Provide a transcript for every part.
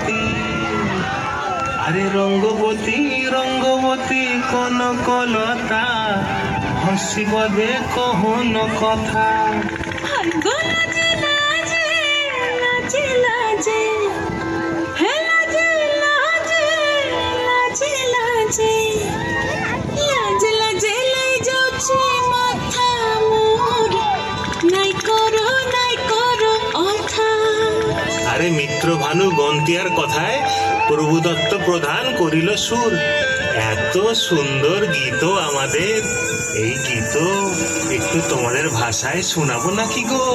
রঙ্গবতী। আরে রঙ্গবতী রঙ্গবতী কনকলতা, হসিব দেখহন কথা। আরে মিত্র ভানু গন্তিয়ার কথায় প্রভুদত্ত প্রধান করিল সুর। এত সুন্দর গীত আমাদের, এই গীত একটু তোমাদের ভাষায় শোনাবো নাকি গো?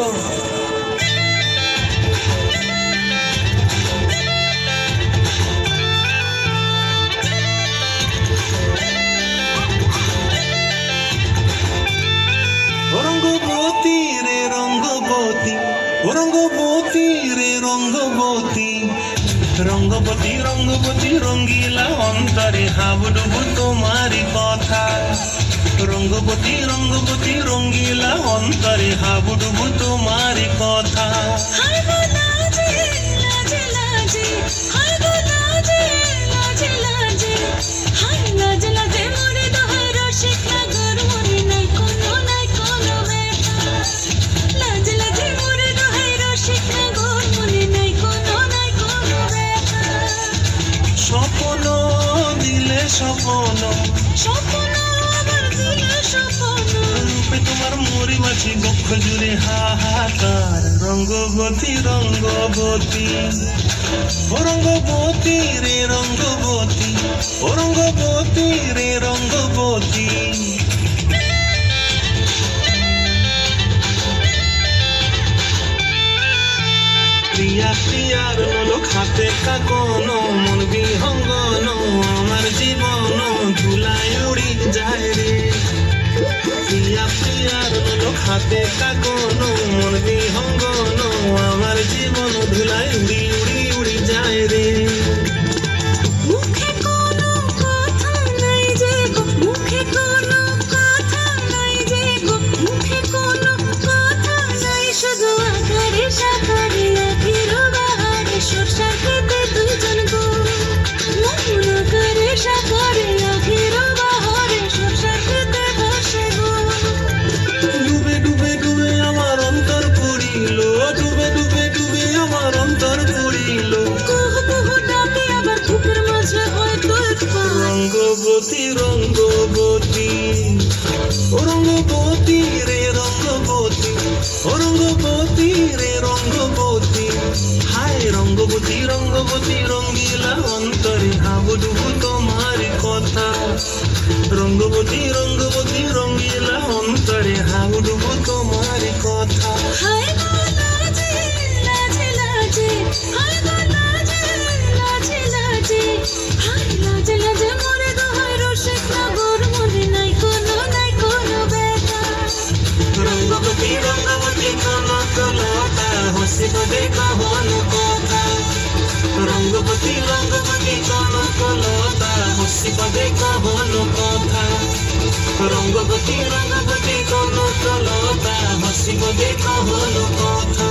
রঙ্গবতী রে রঙ্গবতী, রঙ্গবতী রে রঙ্গবতী, রঙ্গবতী রঙ্গবতী রঙ্গিলা অন্তরে হাবুডুবু তোমারি কথা। রঙ্গবতী রঙ্গবতী রঙ্গিলা অন্তরে হাবুডুবু তোমারি কথা। স্বপ্ন দিলে স্বপ্ন, স্বপ্ন দিলে স্বপ্ন, রূপে তোমার মরি মাছি বক্ষ জুড়ে হাহাকার। রঙ্গবতী রঙ্গবতী, ও রঙ্গবতী রে রঙ্গবতী, ও রঙ্গবতী রে রঙ্গবতী। প্রিয়া প্রিয়ার লোক হাতে কাকন, মন বিহঙ্গন আমার জীবন ধুলায় উড়ি যায় রে। প্রিয়া প্রিয়ার লোক হাতে কাকন, মন বিহঙ্গন আমার জীবন ধুলায় উড়ি উড়ি উড়ি যায় রে। মুখে কোনো কথা নাই যে গো, মুখে কোনো কথা নাই যে গো, মুখে কোনো কথা নাই, শুধু আকারে সাকারে রঙ্গবতী রঙ্গবতী, ও রঙ্গবতী রে রঙ্গবতী, ও রঙ্গবতী রে রঙ্গবতী। হায় রঙ্গবতী রঙ্গবতী রঙ্গিলা অন্তরে হাবুডুবু তোমার কথা। রঙ্গবতী রঙ্গবতী রঙ্গিলা অন্তরে হাবুডুবু তোমার কথা। রঙ্গবতী রঙ্গবতী কনকলতা, হসিব দেখহন কথা। রঙ্গবতী রঙ্গবতী কনকলতা, হসিব দেখহন কথা। রঙ্গবতী রঙ্গবতী কনকলতা, হসিব দেখহন কথা।